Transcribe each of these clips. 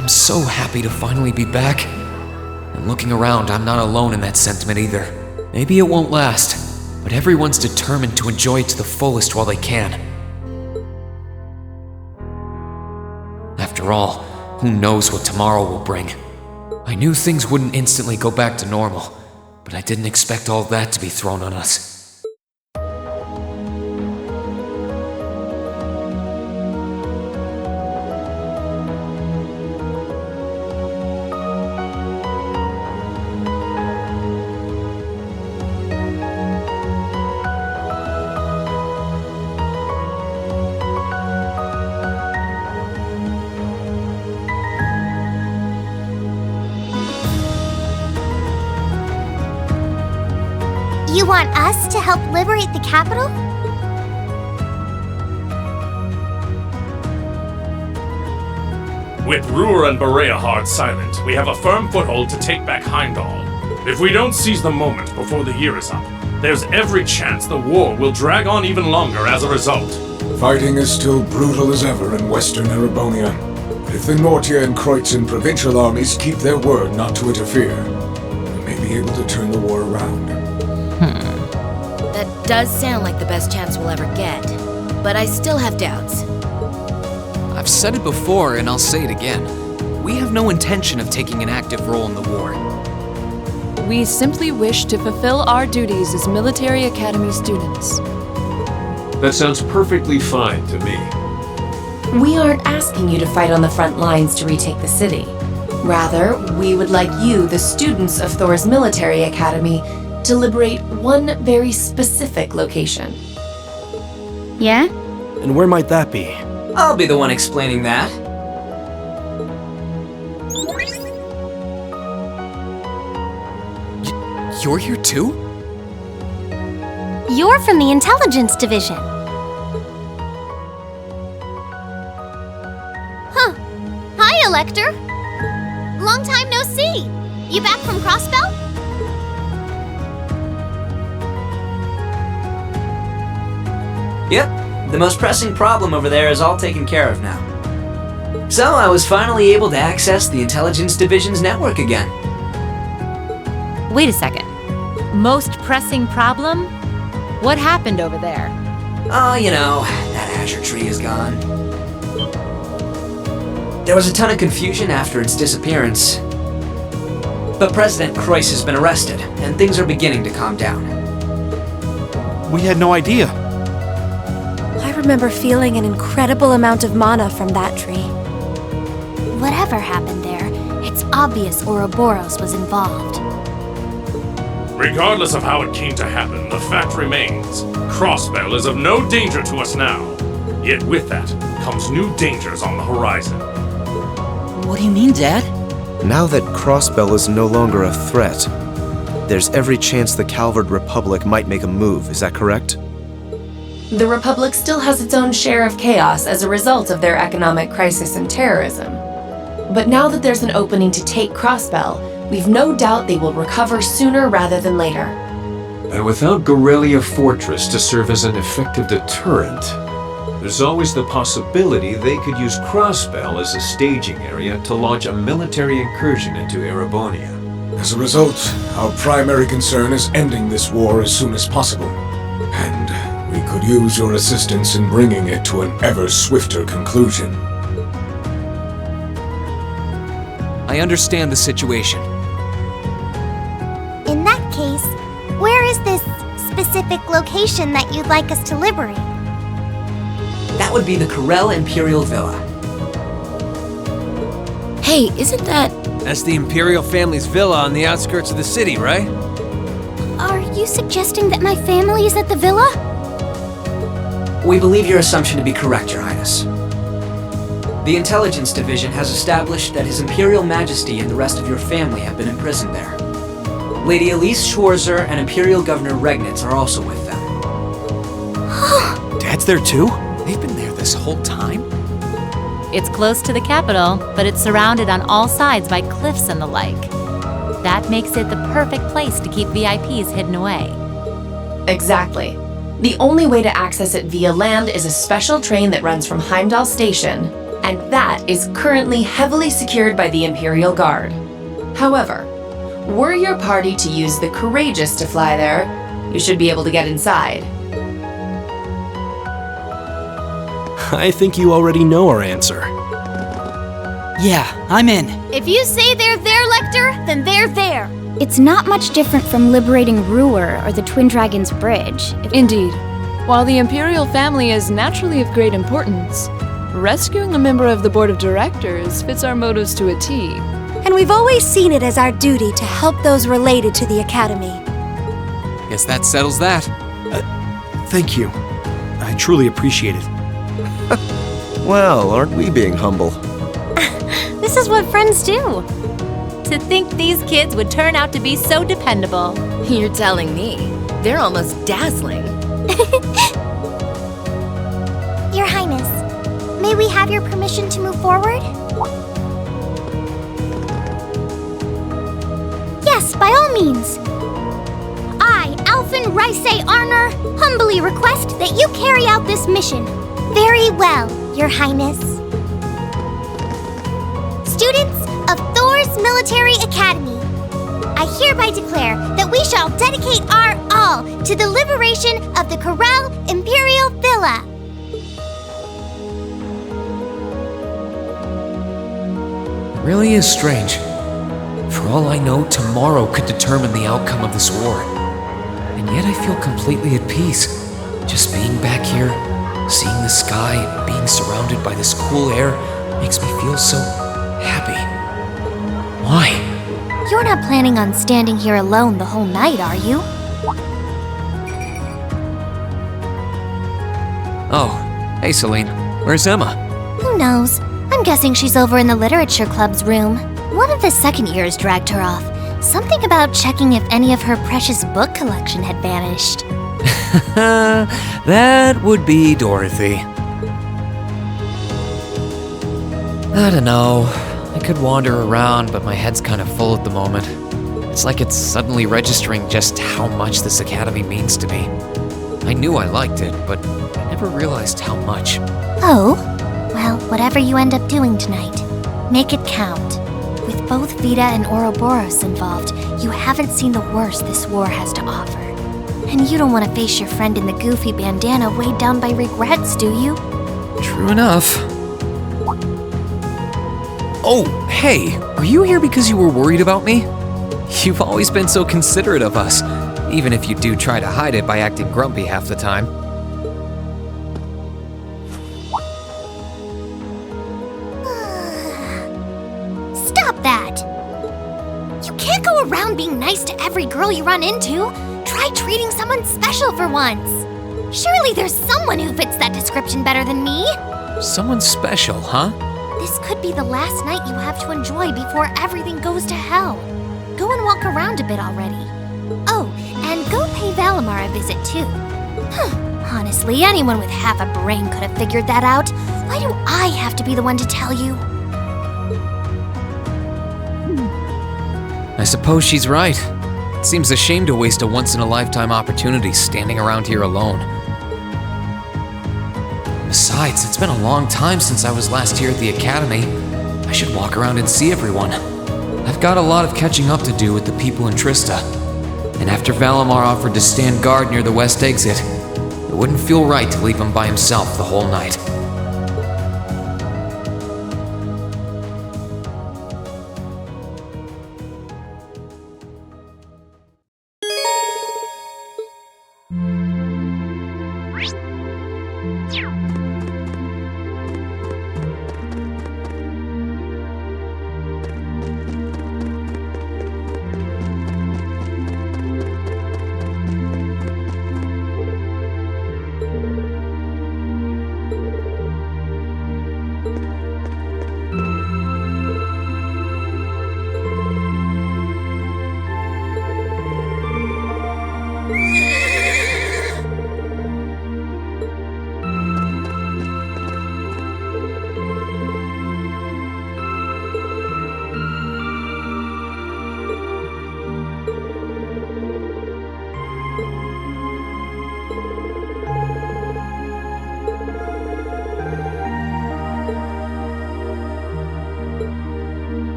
I'm so happy to finally be back. And looking around, I'm not alone in that sentiment either. Maybe it won't last, but everyone's determined to enjoy it to the fullest while they can. After all, who knows what tomorrow will bring? I knew things wouldn't instantly go back to normal, but I didn't expect all that to be thrown on us. You want us to help liberate the capital? With Ruhr and Bereahard silent, we have a firm foothold to take back Heimdall. If we don't seize the moment before the year is up, there's every chance the war will drag on even longer as a result. Fighting is still brutal as ever in western Erebonia. But if the Nortia and Kreutzen provincial armies keep their word not to interfere, we may be able to turn the war around. That does sound like the best chance we'll ever get, but I still have doubts. I've said it before and I'll say it again. We have no intention of taking an active role in the war. We simply wish to fulfill our duties as military academy students. That sounds perfectly fine to me. We aren't asking you to fight on the front lines to retake the city. Rather, we would like you, the students of Thors Military Academy, to liberate one very specific location. Yeah? And where might that be? I'll be the one explaining that. You're here too? You're from the intelligence division. Huh. Hi, Elector. Long time no see. You back from Crossbell? Yep, the most pressing problem over there is all taken care of now. So I was finally able to access the Intelligence Division's network again. Wait a second. Most pressing problem? What happened over there? Oh, you know, that Azure tree is gone. There was a ton of confusion after its disappearance. But President Kreuss has been arrested, and things are beginning to calm down. We had no idea. I remember feeling an incredible amount of mana from that tree. Whatever happened there, it's obvious Ouroboros was involved. Regardless of how it came to happen, the fact remains, Crossbell is of no danger to us now. Yet with that comes new dangers on the horizon. What do you mean, Dad? Now that Crossbell is no longer a threat, there's every chance the Calvard Republic might make a move, is that correct? The Republic still has its own share of chaos as a result of their economic crisis and terrorism. But now that there's an opening to take Crossbell, we've no doubt they will recover sooner rather than later. And without Gorelia Fortress to serve as an effective deterrent, there's always the possibility they could use Crossbell as a staging area to launch a military incursion into Erebonia. As a result, our primary concern is ending this war as soon as possible. And we could use your assistance in bringing it to an ever swifter conclusion. I understand the situation. In that case, where is this specific location that you'd like us to liberate? That would be the Corel Imperial Villa. Hey, isn't that... That's the Imperial family's villa on the outskirts of the city, right? Are you suggesting that my family is at the villa? We believe your assumption to be correct, Your Highness. The Intelligence Division has established that His Imperial Majesty and the rest of your family have been imprisoned there. Lady Elise Schwarzer and Imperial Governor Regnitz are also with them. Dad's there too? They've been there this whole time? It's close to the capital, but it's surrounded on all sides by cliffs and the like. That makes it the perfect place to keep VIPs hidden away. Exactly. The only way to access it via land is a special train that runs from Heimdall Station, and that is currently heavily secured by the Imperial Guard. However, were your party to use the Courageous to fly there, you should be able to get inside. I think you already know our answer. Yeah, I'm in. If you say they're there, Lecter, then they're there. It's not much different from liberating Ruhr or the Twin Dragons Bridge. Indeed. While the Imperial family is naturally of great importance, rescuing a member of the Board of Directors fits our motives to a T. And we've always seen it as our duty to help those related to the Academy. Guess that settles that. Thank you. I truly appreciate it. Well, aren't we being humble? This is what friends do. To think these kids would turn out to be so dependable. You're telling me. They're almost dazzling. Your Highness, may we have your permission to move forward? Yes, by all means. I, Alphen Rice Arner, humbly request that you carry out this mission. Very well, Your Highness. Students of Thors Military Academy, I hereby declare that we shall dedicate our all to the liberation of the Corel Imperial Villa. It really is strange. For all I know, tomorrow could determine the outcome of this war. And yet I feel completely at peace. Just being back here, seeing the sky, and being surrounded by this cool air makes me feel so happy. Why? You're not planning on standing here alone the whole night, are you? Oh, hey Celine, where's Emma? Who knows? I'm guessing she's over in the Literature Club's room. One of the second years dragged her off. Something about checking if any of her precious book collection had vanished. That would be Dorothy. I don't know. I could wander around, but my head's kind of full at the moment. It's like it's suddenly registering just how much this academy means to me. I knew I liked it, but I never realized how much. Oh? Well, whatever you end up doing tonight, make it count. With both Vita and Ouroboros involved, you haven't seen the worst this war has to offer. And you don't want to face your friend in the goofy bandana weighed down by regrets, do you? True enough. Oh, hey, are you here because you were worried about me? You've always been so considerate of us, even if you do try to hide it by acting grumpy half the time. Stop that! You can't go around being nice to every girl you run into. Try treating someone special for once. Surely there's someone who fits that description better than me. Someone special, huh? This could be the last night you have to enjoy before everything goes to hell. Go and walk around a bit already. Oh, and go pay Valimar a visit too. Honestly, anyone with half a brain could have figured that out. Why do I have to be the one to tell you? I suppose she's right. It seems a shame to waste a once-in-a-lifetime opportunity standing around here alone. Besides, it's been a long time since I was last here at the Academy. I should walk around and see everyone. I've got a lot of catching up to do with the people in Trista. And after Valimar offered to stand guard near the west exit, it wouldn't feel right to leave him by himself the whole night.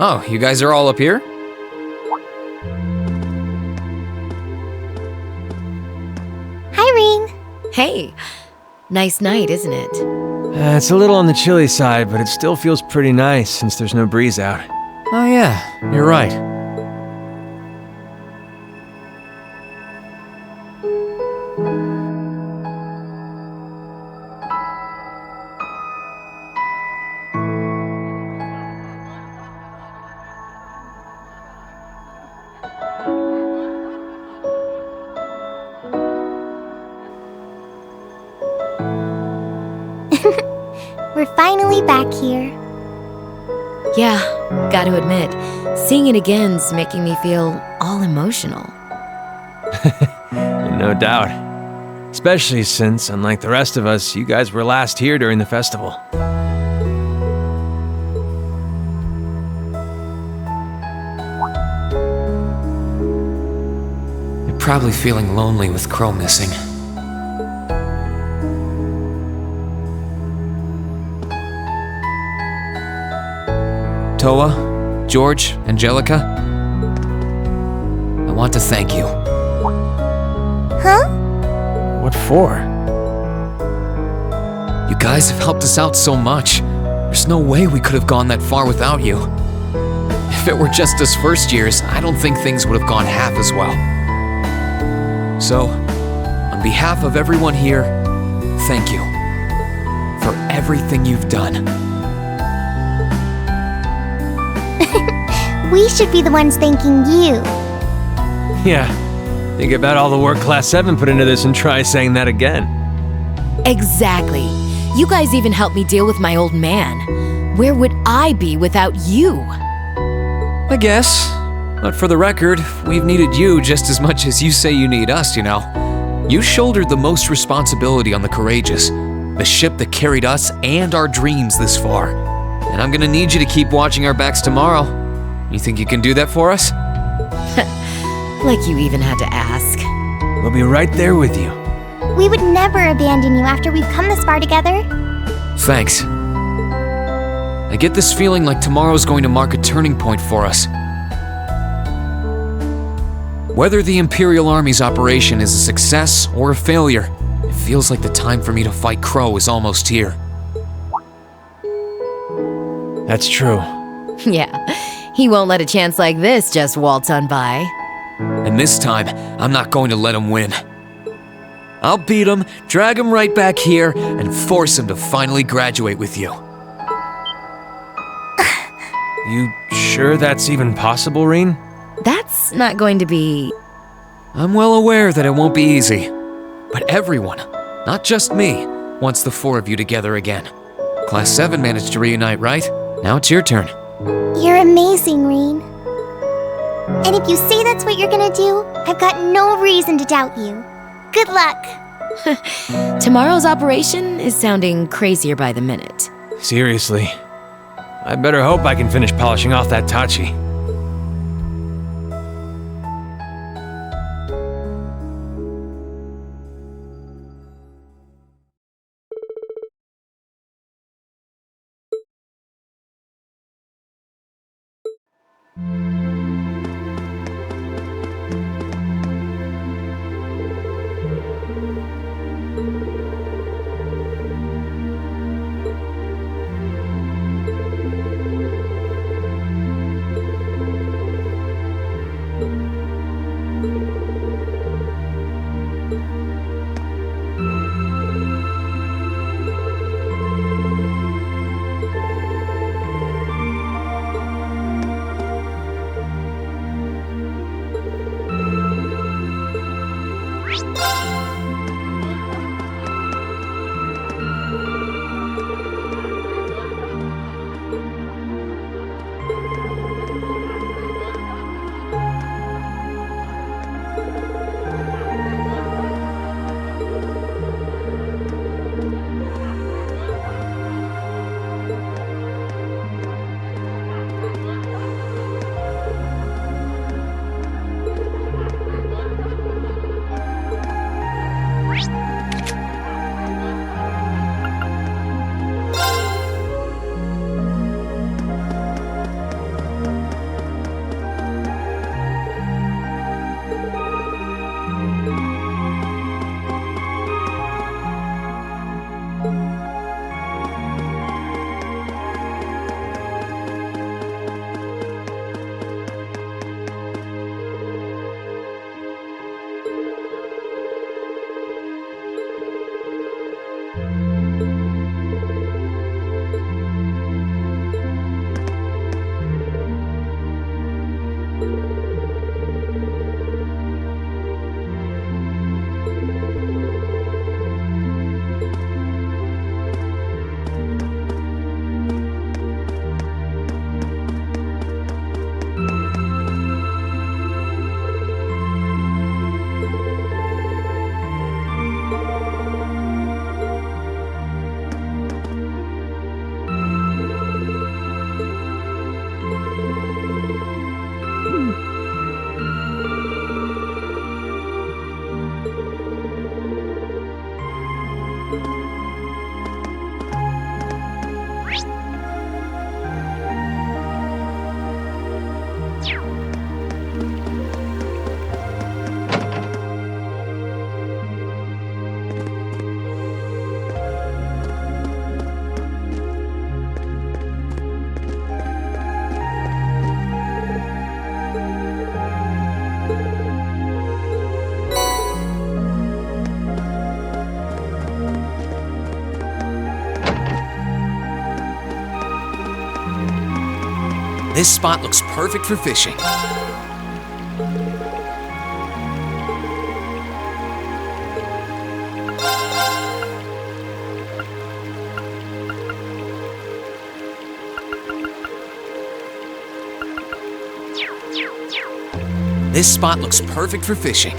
Oh, you guys are all up here? Hi, Rean. Hey, nice night, isn't it? It's a little on the chilly side, but it still feels pretty nice since there's no breeze out. Oh yeah, you're right. We're finally back here. Yeah, gotta admit, seeing it again's making me feel all emotional. No doubt. Especially since, unlike the rest of us, you guys were last here during the festival. You're probably feeling lonely with Crow missing. Toa, George, Angelica, I want to thank you. Huh? What for? You guys have helped us out so much. There's no way we could have gone that far without you. If it were just us first years, I don't think things would have gone half as well. So, on behalf of everyone here, thank you for everything you've done. We should be the ones thanking you. Yeah, think about all the work Class 7 put into this and try saying that again. Exactly. You guys even helped me deal with my old man. Where would I be without you? I guess. But for the record, we've needed you just as much as you say you need us, you know. You shouldered the most responsibility on the Courageous, the ship that carried us and our dreams this far. And I'm gonna need you to keep watching our backs tomorrow. You think you can do that for us? Like you even had to ask. We'll be right there with you. We would never abandon you after we've come this far together. Thanks. I get this feeling like tomorrow's going to mark a turning point for us. Whether the Imperial Army's operation is a success or a failure, it feels like the time for me to fight Crow is almost here. That's true. Yeah, he won't let a chance like this just waltz on by. And this time, I'm not going to let him win. I'll beat him, drag him right back here, and force him to finally graduate with you. You sure that's even possible, Rean? That's not going to be... I'm well aware that it won't be easy. But everyone, not just me, wants the four of you together again. Class 7 managed to reunite, right? Now it's your turn. You're amazing, Rean. And if you say that's what you're gonna do, I've got no reason to doubt you. Good luck. Tomorrow's operation is sounding crazier by the minute. Seriously. I better hope I can finish polishing off that Tachi. This spot looks perfect for fishing. This spot looks perfect for fishing.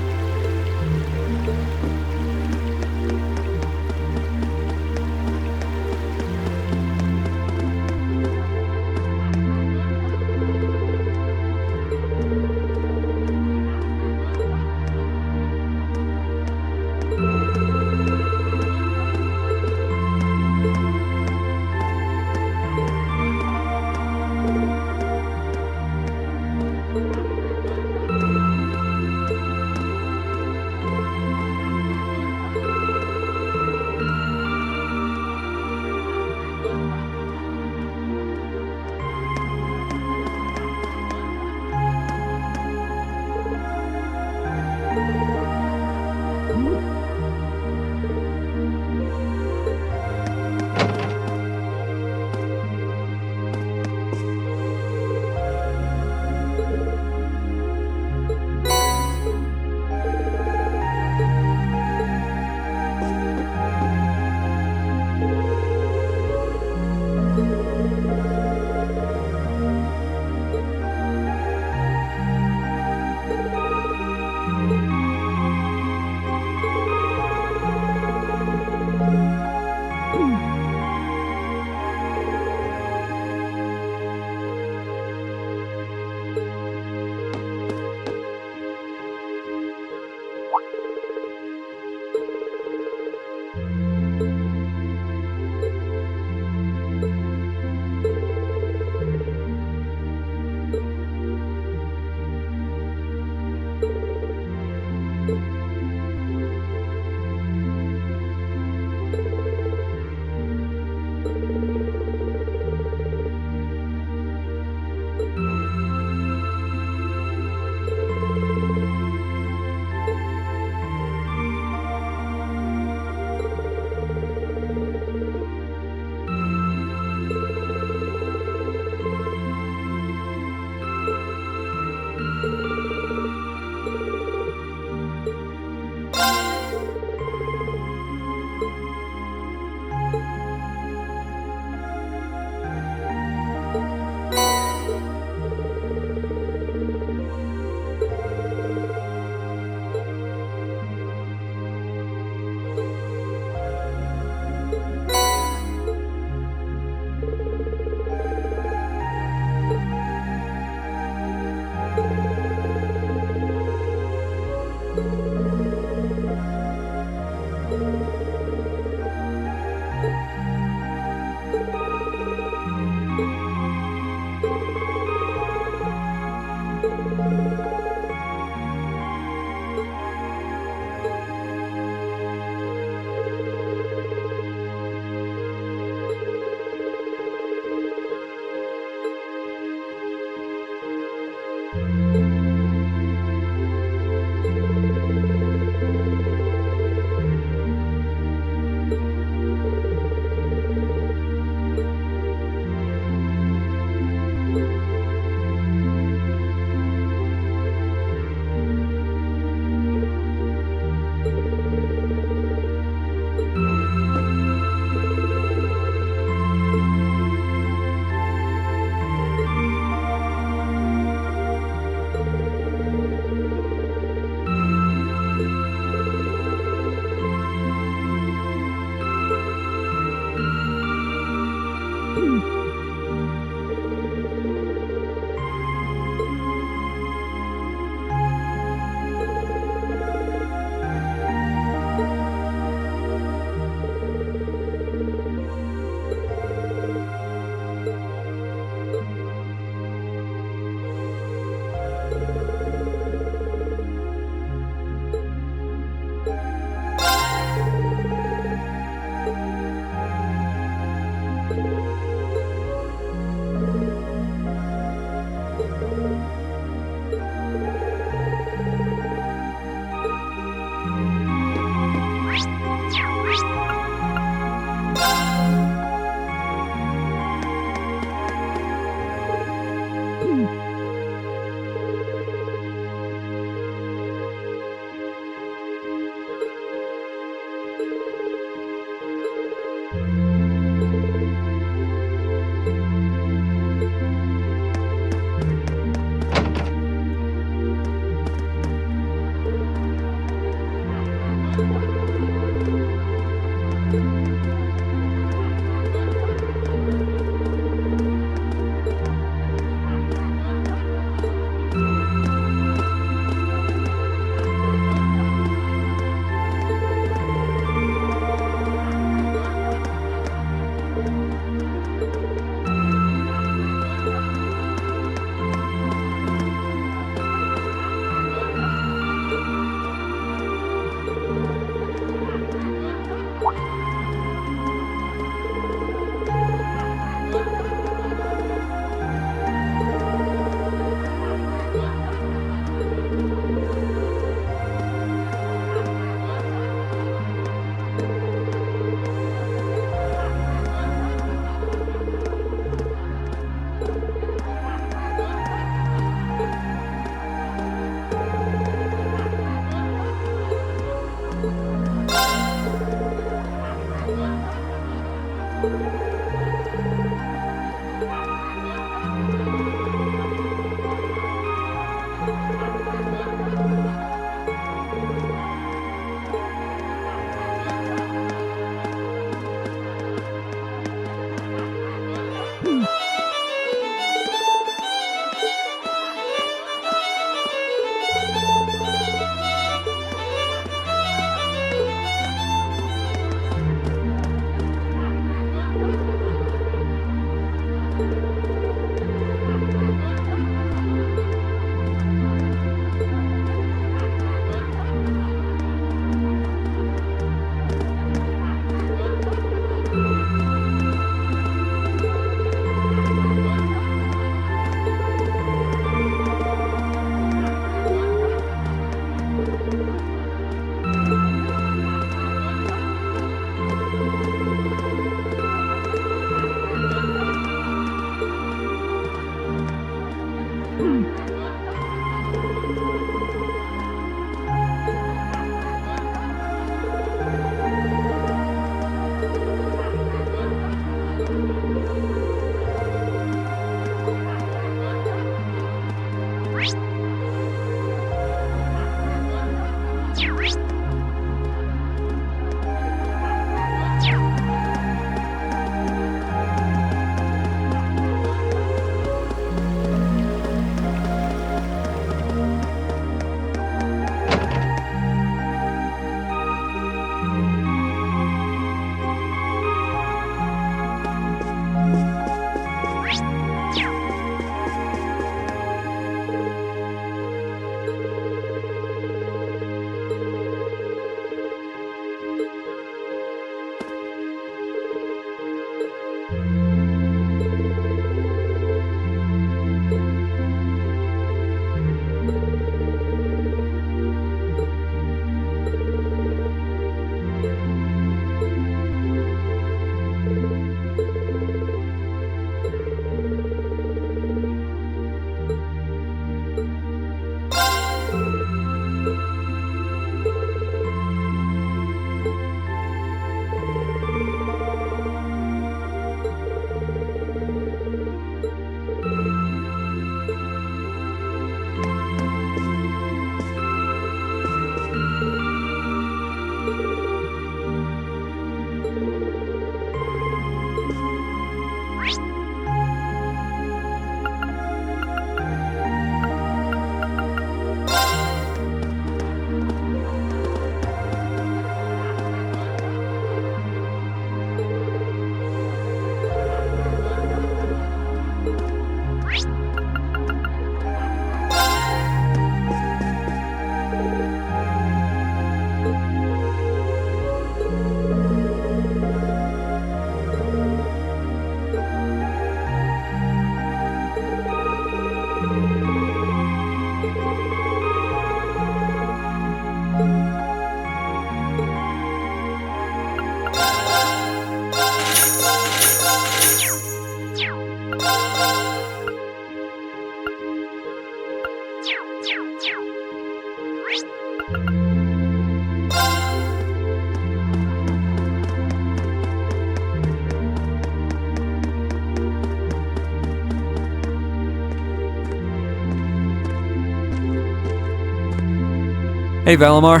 Hey, Valimar.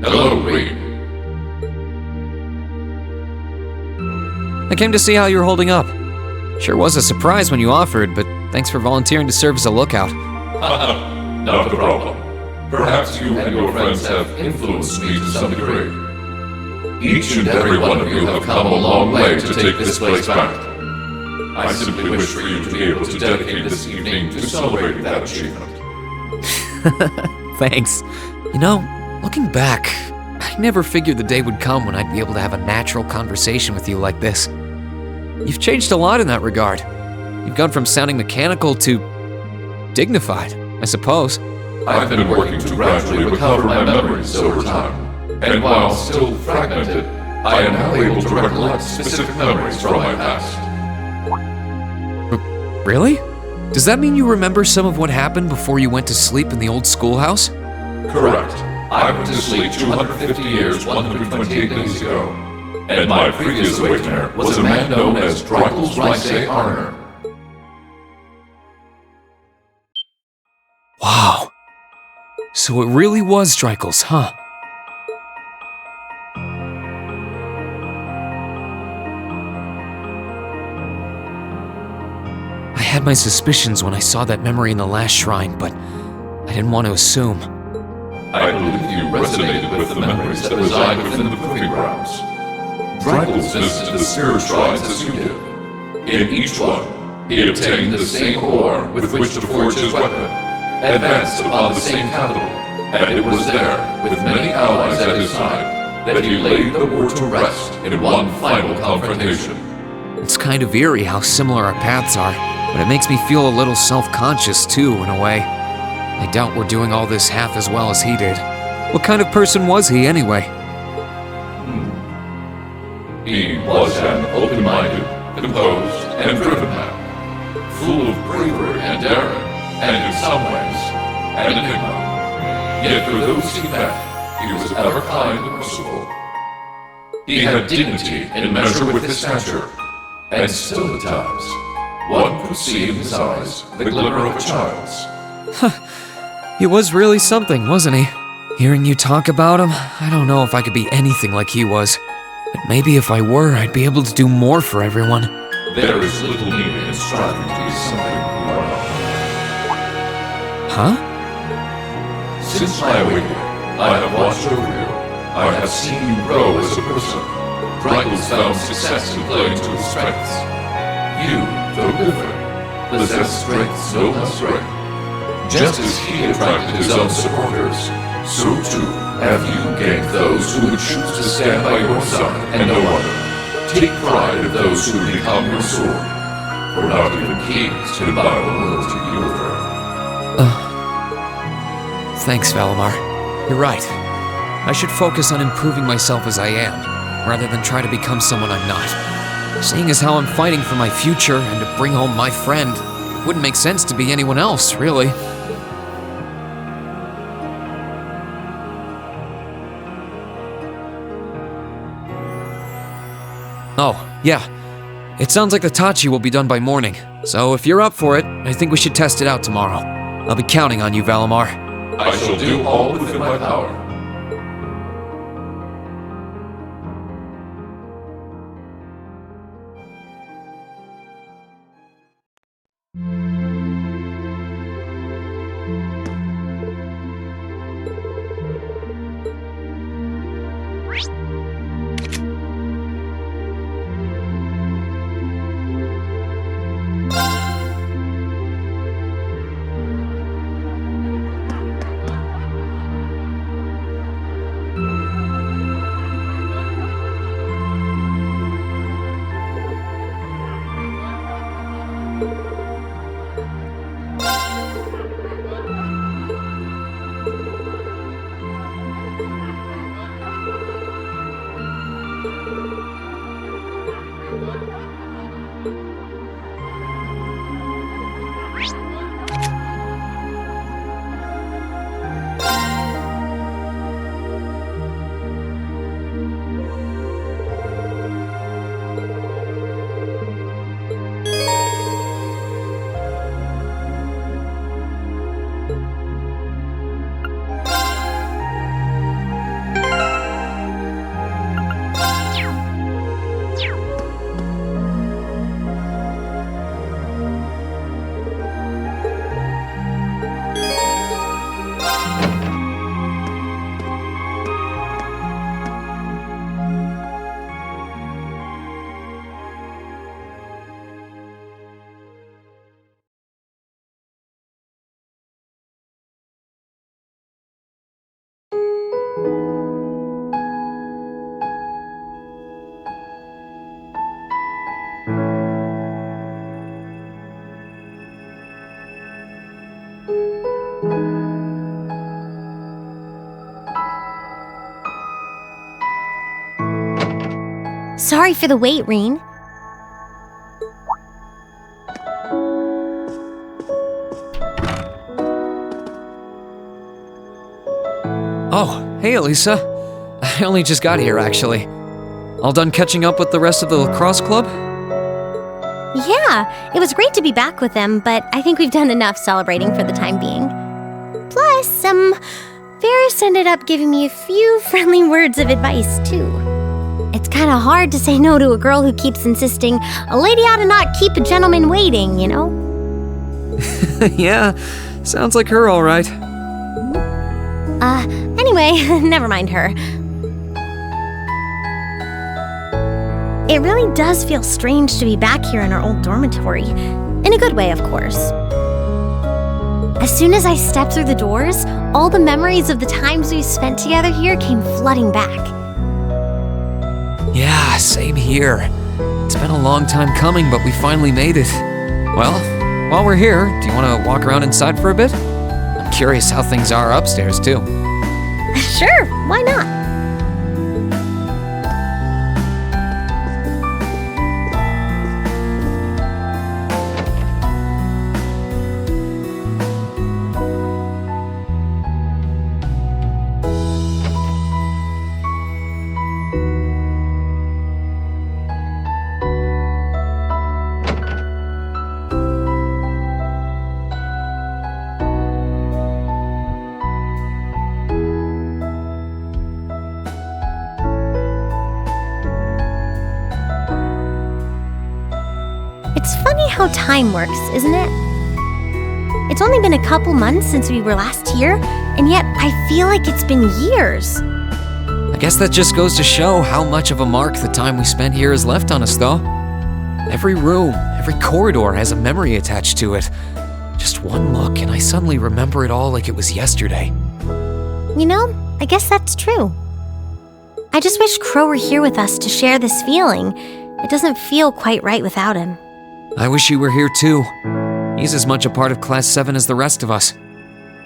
Hello, Rean. I came to see how you were holding up. Sure was a surprise when you offered, but thanks for volunteering to serve as a lookout. Not a problem. Perhaps you and your friends have influenced me to some degree. Each and every one of you have come a long way to take this place back. I simply wish for you to be able to dedicate this evening to celebrating that achievement. Thanks. You know, looking back, I never figured the day would come when I'd be able to have a natural conversation with you like this. You've changed a lot in that regard. You've gone from sounding mechanical to dignified, I suppose. I've been working to gradually recover my memories over time, and while still fragmented, I am now able to recollect specific memories from my past. Really? Does that mean you remember some of what happened before you went to sleep in the old schoolhouse? Correct. I went to sleep 250 years, 128 days ago, and my previous awakener was a man known as Drykel's Rice Arner. Wow. So it really was Drykel's, huh? I had my suspicions when I saw that memory in the last shrine, but I didn't want to assume. I believe you resonated with the memories that reside within the proving grounds. Drykel's visited the spirit shrines as you did. In each one, he obtained the same ore with which to forge his weapon, advanced upon the same capital, and it was there, with many allies at his side, that he laid the war to rest in one final confrontation. It's kind of eerie how similar our paths are, but it makes me feel a little self-conscious too, in a way. I doubt we're doing all this half as well as he did. What kind of person was he, anyway? He was an open-minded, composed, and driven man, full of for those he met, he was ever kind and merciful. He had dignity in measure with his stature, and still at times, one could see in his eyes the glimmer of a child's. He was really something, wasn't he? Hearing you talk about him, I don't know if I could be anything like he was. But maybe if I were, I'd be able to do more for everyone. There is little meaning in striving to be something you are not. Huh? Since my awakening, I have watched over you. I have seen you grow as a person. Brightles found success in playing to his strengths. You, though different, possess strengths no less great. Just as he attracted his own supporters, so too have you gained those who would choose to stand by your side and no other. Take pride in those who become your sword, for not even kings can buy the world to yield her. Thanks, Valimar. You're right. I should focus on improving myself as I am, rather than try to become someone I'm not. Seeing as how I'm fighting for my future and to bring home my friend, it wouldn't make sense to be anyone else, really. Oh, yeah. It sounds like the Tachi will be done by morning, so if you're up for it, I think we should test it out tomorrow. I'll be counting on you, Valimar. I shall do all within my power. Sorry for the wait, Rean. Oh, hey Elisa. I only just got here, actually. All done catching up with the rest of the lacrosse club? Yeah, it was great to be back with them, but I think we've done enough celebrating for the time being. Plus, Ferris ended up giving me a few friendly words of advice, too. It's kind of hard to say no to a girl who keeps insisting a lady ought to not keep a gentleman waiting, you know? Yeah, sounds like her all right. Anyway, never mind her. It really does feel strange to be back here in our old dormitory. In a good way, of course. As soon as I stepped through the doors, all the memories of the times we spent together here came flooding back. Yeah, same here. It's been a long time coming, but we finally made it. Well, while we're here, do you want to walk around inside for a bit? I'm curious how things are upstairs, too. Sure, why not? It's funny how time works, isn't it? It's only been a couple months since we were last here, and yet I feel like it's been years. I guess that just goes to show how much of a mark the time we spent here has left on us, though. Every room, every corridor has a memory attached to it. Just one look, and I suddenly remember it all like it was yesterday. You know, I guess that's true. I just wish Crow were here with us to share this feeling. It doesn't feel quite right without him. I wish he were here too. He's as much a part of Class 7 as the rest of us.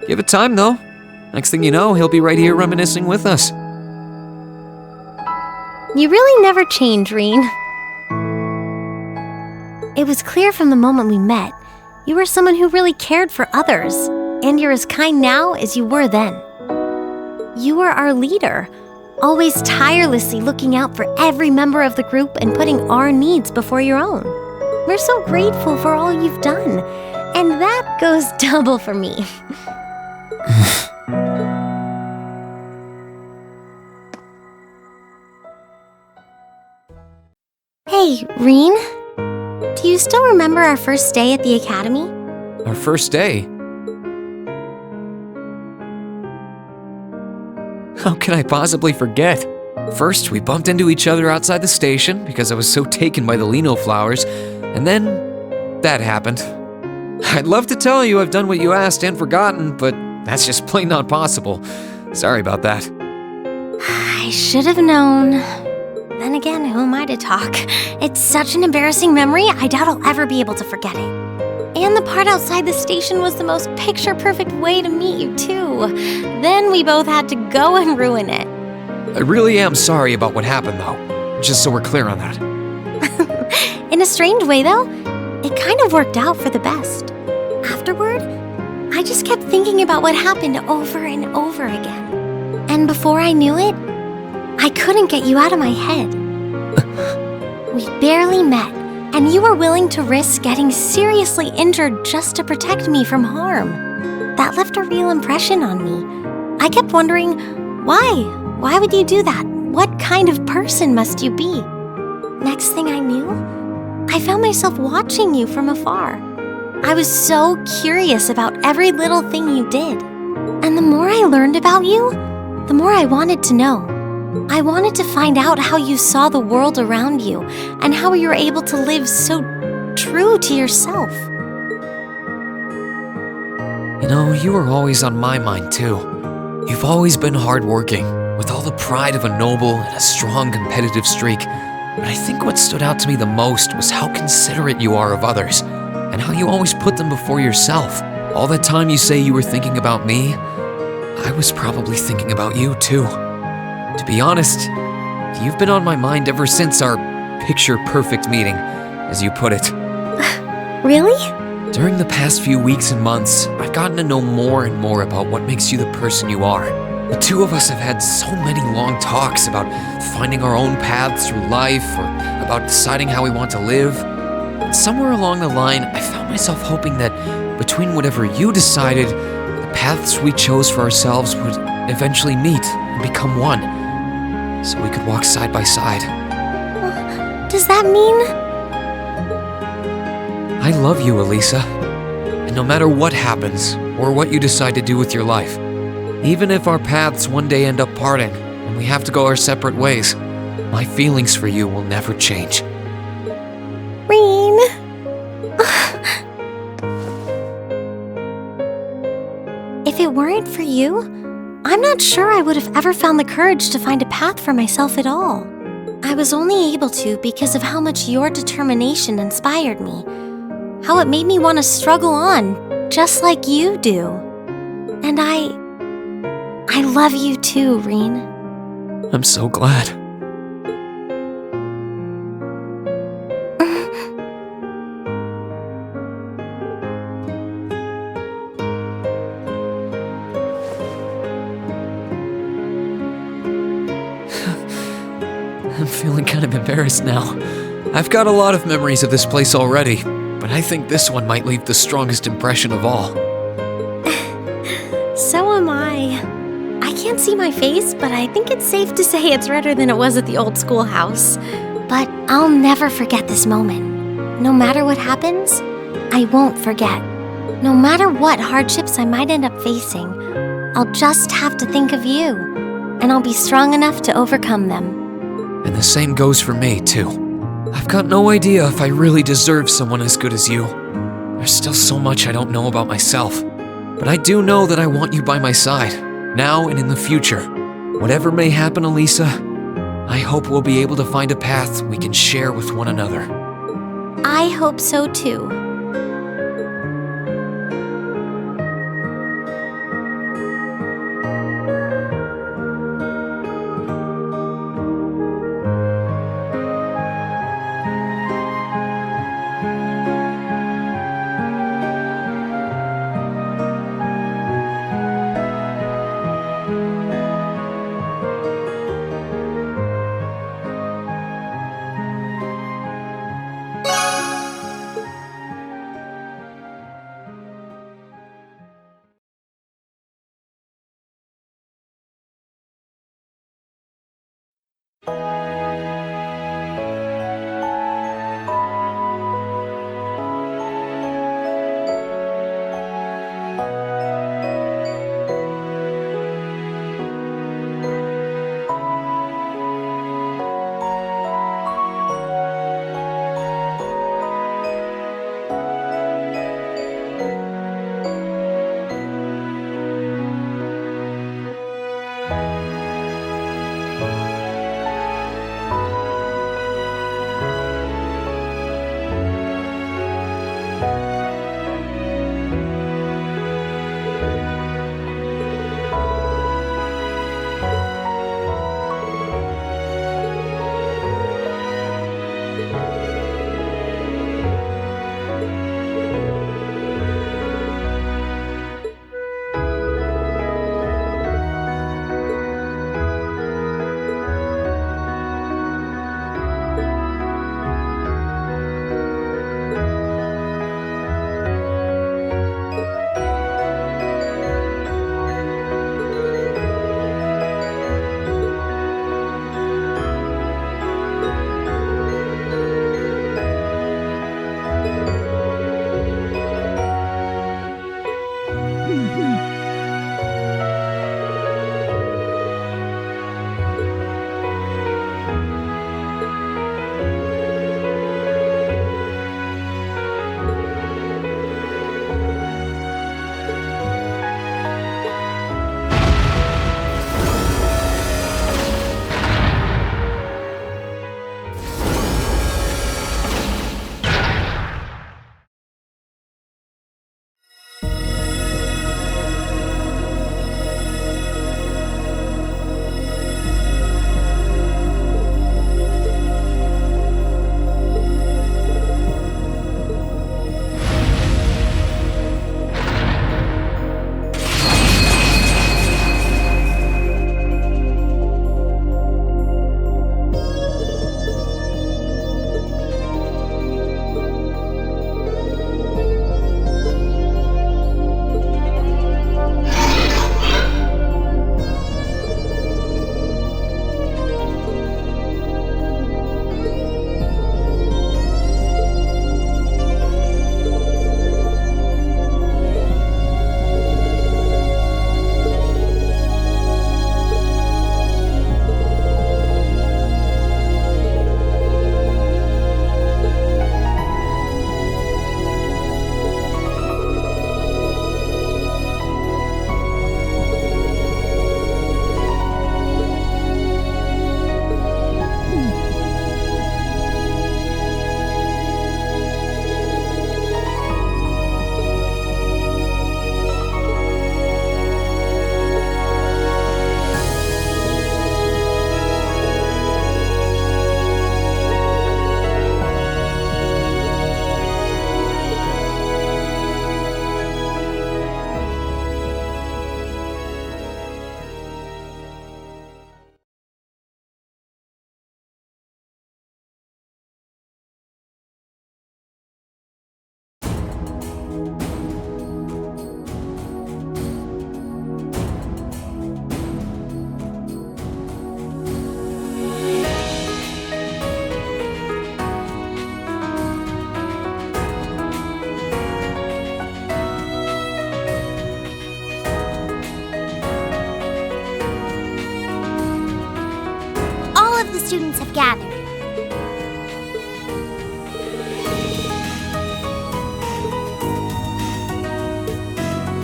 Give it time, though. Next thing you know, he'll be right here reminiscing with us. You really never change, Rean. It was clear from the moment we met, you were someone who really cared for others, and you're as kind now as you were then. You were our leader, always tirelessly looking out for every member of the group and putting our needs before your own. We're so grateful for all you've done, and that goes double for me. Hey, Rean, do you still remember our first day at the academy? Our first day? How can I possibly forget? First, we bumped into each other outside the station because I was so taken by the lino flowers, and then that happened. I'd love to tell you I've done what you asked and forgotten, but that's just plain not possible. Sorry about that. I should have known. Then again, who am I to talk? It's such an embarrassing memory, I doubt I'll ever be able to forget it. And the part outside the station was the most picture-perfect way to meet you, too. Then we both had to go and ruin it. I really am sorry about what happened, though. Just so we're clear on that. In a strange way, though, it kind of worked out for the best. Afterward, I just kept thinking about what happened over and over again. And before I knew it, I couldn't get you out of my head. We barely met, and you were willing to risk getting seriously injured just to protect me from harm. That left a real impression on me. I kept wondering, why? Why would you do that? What kind of person must you be? Next thing I knew, I found myself watching you from afar. I was so curious about every little thing you did. And the more I learned about you, the more I wanted to know. I wanted to find out how you saw the world around you and how you were able to live so true to yourself. You know, you were always on my mind, too. You've always been hardworking, with all the pride of a noble and a strong competitive streak. But I think what stood out to me the most was how considerate you are of others, and how you always put them before yourself. All that time you say you were thinking about me, I was probably thinking about you, too. To be honest, you've been on my mind ever since our picture-perfect meeting, as you put it. Really? During the past few weeks and months, I've gotten to know more and more about what makes you the person you are. The two of us have had so many long talks about finding our own paths through life, or about deciding how we want to live. And somewhere along the line, I found myself hoping that between whatever you decided, the paths we chose for ourselves would eventually meet and become one. So we could walk side by side. Does that mean? I love you, Elisa. And no matter what happens, or what you decide to do with your life, even if our paths one day end up parting, and we have to go our separate ways, my feelings for you will never change. Rean. If it weren't for you, I'm not sure I would have ever found the courage to find a path for myself at all. I was only able to because of how much your determination inspired me. How it made me want to struggle on, just like you do. And I love you too, Rean. I'm so glad. I'm feeling kind of embarrassed now. I've got a lot of memories of this place already, but I think this one might leave the strongest impression of all. So am I. I can't see my face, but I think it's safe to say it's redder than it was at the old schoolhouse. But I'll never forget this moment. no matter what happens, I won't forget. No matter what hardships I might end up facing, I'll just have to think of you, and I'll be strong enough to overcome them. And the same goes for me, too. I've got no idea if I really deserve someone as good as you. There's still so much I don't know about myself. But I do know that I want you by my side, now and in the future. Whatever may happen, Elisa, I hope we'll be able to find a path we can share with one another. I hope so too.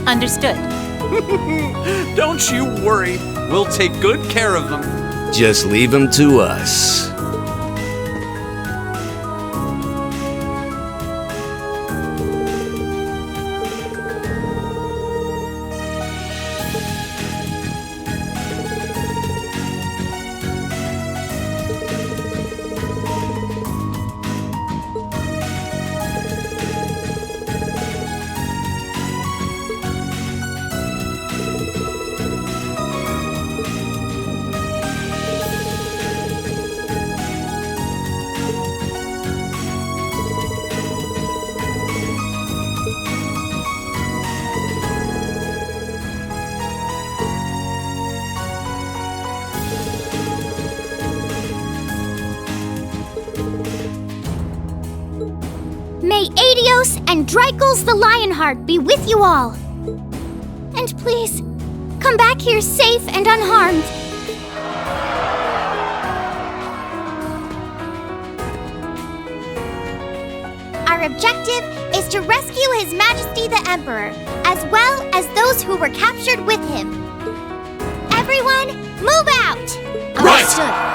Understood. Don't you worry. We'll take good care of them. Just leave them to us. May Adios and Dreichels the Lionheart be with you all. And please, come back here safe and unharmed. Our objective is to rescue His Majesty the Emperor, as well as those who were captured with him. Everyone, move out! Right!